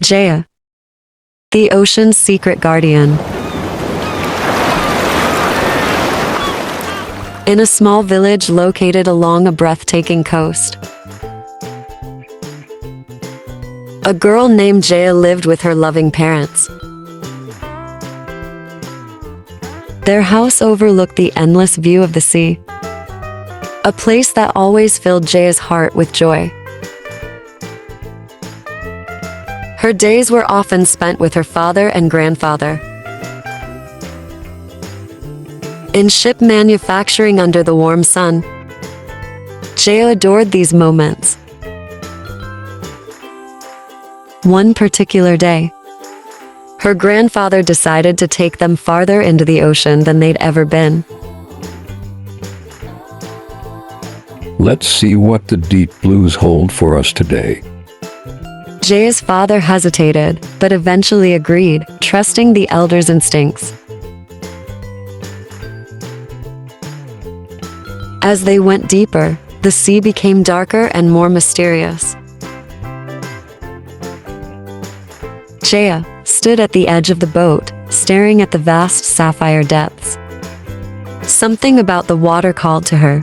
Jeya, the ocean's secret guardian. In a small village located along a breathtaking coast, a girl named Jeya lived with her loving parents. Their house overlooked the endless view of the sea, a place that always filled Jeya's heart with joy. Her days were often spent with her father and grandfather in ship manufacturing under the warm sun. Jeya adored these moments. One particular day, her grandfather decided to take them farther into the ocean than they'd ever been. Let's see what the deep blues hold for us today. Jeya's father hesitated, but eventually agreed, trusting the elders' instincts. As they went deeper, the sea became darker and more mysterious. Jeya stood at the edge of the boat, staring at the vast sapphire depths. Something about the water called to her,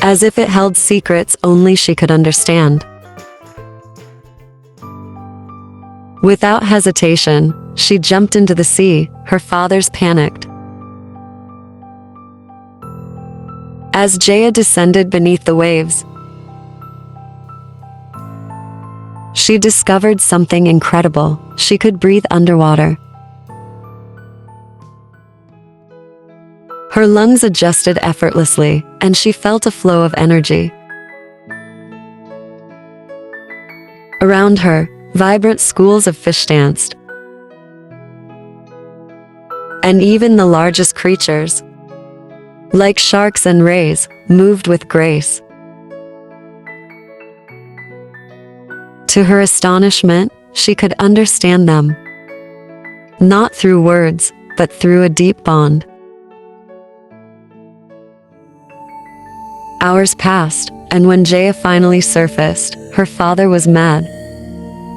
as if it held secrets only she could understand. Without hesitation, she jumped into the sea. Her father's panicked. As Jeya descended beneath the waves, she discovered something incredible. She could breathe underwater. Her lungs adjusted effortlessly, and she felt a flow of energy. Around her, vibrant schools of fish danced, and even the largest creatures, like sharks and rays, moved with grace. To her astonishment, she could understand them, not through words, but through a deep bond. Hours passed, and when Jeya finally surfaced, her father was mad.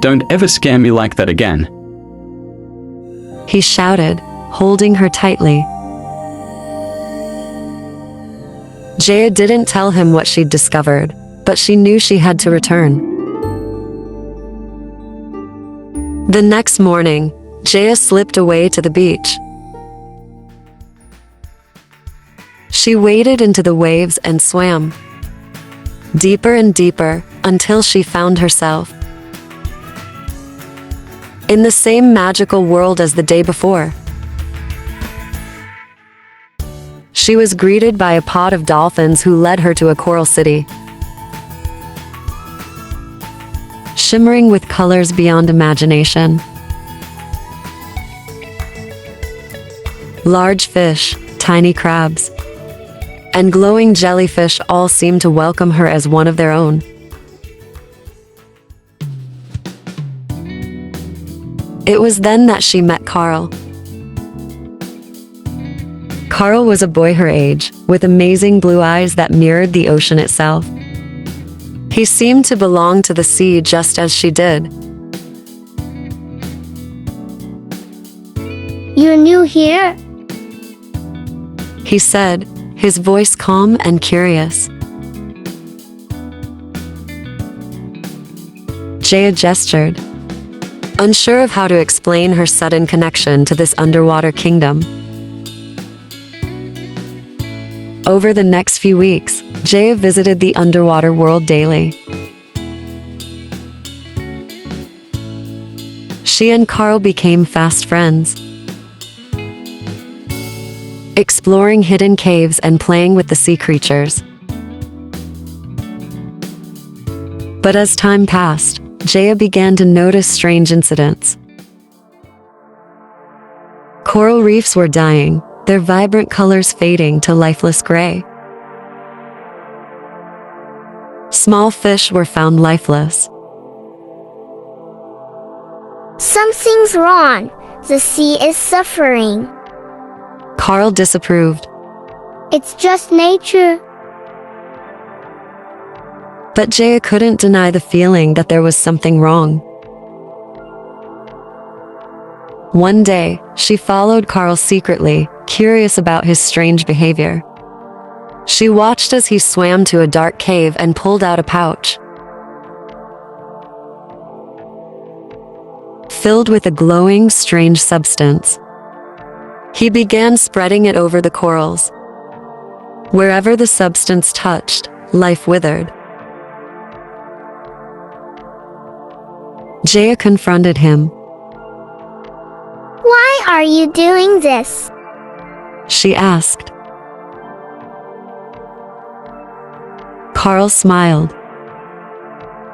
Don't ever scare me like that again. He shouted, holding her tightly. Jeya didn't tell him what she'd discovered, but she knew she had to return. The next morning, Jeya slipped away to the beach. She waded into the waves and swam deeper and deeper until she found herself in the same magical world as the day before. She was greeted by a pod of dolphins who led her to a coral city, shimmering with colors beyond imagination. Large fish, tiny crabs, and glowing jellyfish all seemed to welcome her as one of their own. It was then that she met Carl. Carl was a boy her age, with amazing blue eyes that mirrored the ocean itself. He seemed to belong to the sea just as she did. You're new here? He said, his voice calm and curious. Jeya gestured, unsure of how to explain her sudden connection to this underwater kingdom. Over the next few weeks, Jeya visited the underwater world daily. She and Carl became fast friends, exploring hidden caves and playing with the sea creatures. But as time passed, Jeya began to notice strange incidents. Coral reefs were dying, their vibrant colors fading to lifeless gray. Small fish were found lifeless. Something's wrong. The sea is suffering. Carl disapproved. It's just nature. But Jeya couldn't deny the feeling that there was something wrong. One day, she followed Carl secretly, curious about his strange behavior. She watched as he swam to a dark cave and pulled out a pouch filled with a glowing, strange substance. He began spreading it over the corals. Wherever the substance touched, life withered. Jeya confronted him. Why are you doing this? She asked. Carl smiled.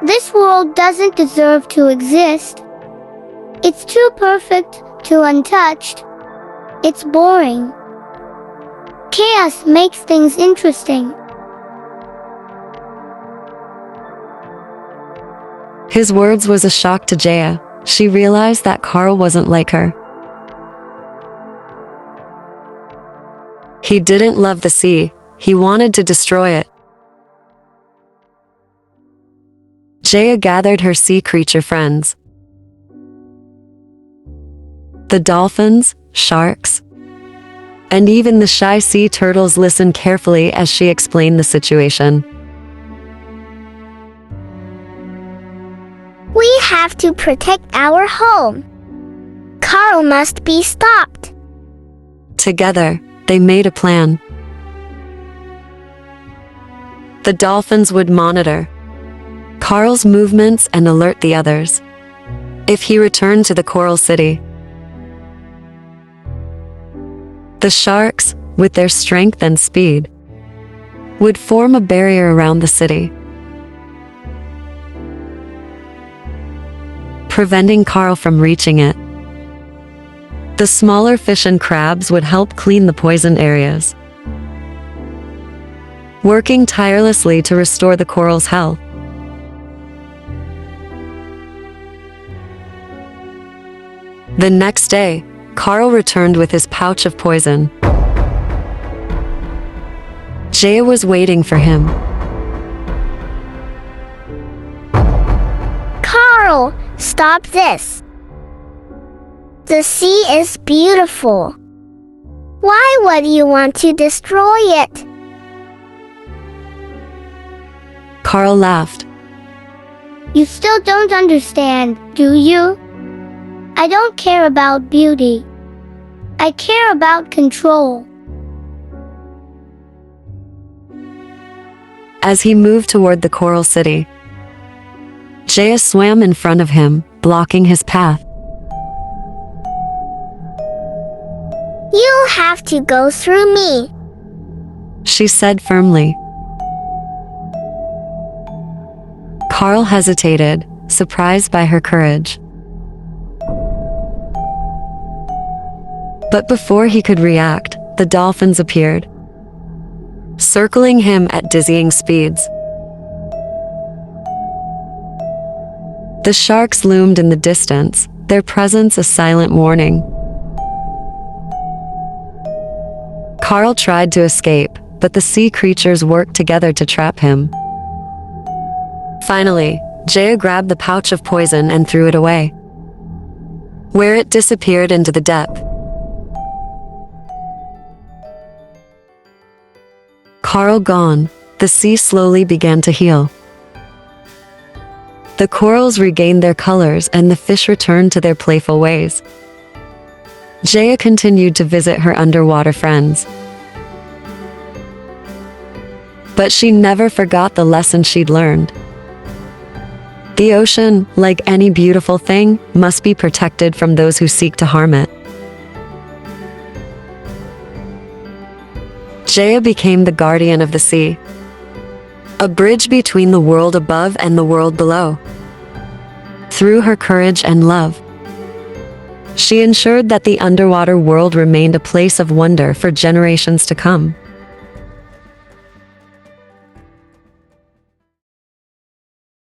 This world doesn't deserve to exist. It's too perfect, too untouched. It's boring. Chaos makes things interesting. His words was a shock to Jeya. She realized that Carl wasn't like her. He didn't love the sea. He wanted to destroy it. Jeya gathered her sea creature friends. The dolphins, sharks, and even the shy sea turtles listened carefully as she explained the situation. We have to protect our home. Carl must be stopped. Together, they made a plan. The dolphins would monitor Carl's movements and alert the others if he returned to the coral city. The sharks, with their strength and speed, would form a barrier around the city, preventing Carl from reaching it. The smaller fish and crabs would help clean the poisoned areas, working tirelessly to restore the coral's health. The next day, Carl returned with his pouch of poison. Jeya was waiting for him. Carl, stop this. The sea is beautiful. Why would you want to destroy it? Carl laughed. You still don't understand, do you? I don't care about beauty. I care about control. As he moved toward the coral city, Jeya swam in front of him, blocking his path. You have to go through me, She said firmly. Carl hesitated, surprised by her courage. But before he could react, the dolphins appeared, circling him at dizzying speeds. The sharks loomed in the distance, their presence a silent warning. Carl tried to escape, but the sea creatures worked together to trap him. Finally, Jeya grabbed the pouch of poison and threw it away, where it disappeared into the depth. Carl gone, the sea slowly began to heal. The corals regained their colors and the fish returned to their playful ways. Jeya continued to visit her underwater friends, but she never forgot the lesson she'd learned. The ocean, like any beautiful thing, must be protected from those who seek to harm it. Jeya became the guardian of the sea, a bridge between the world above and the world below. Through her courage and love, she ensured that the underwater world remained a place of wonder for generations to come.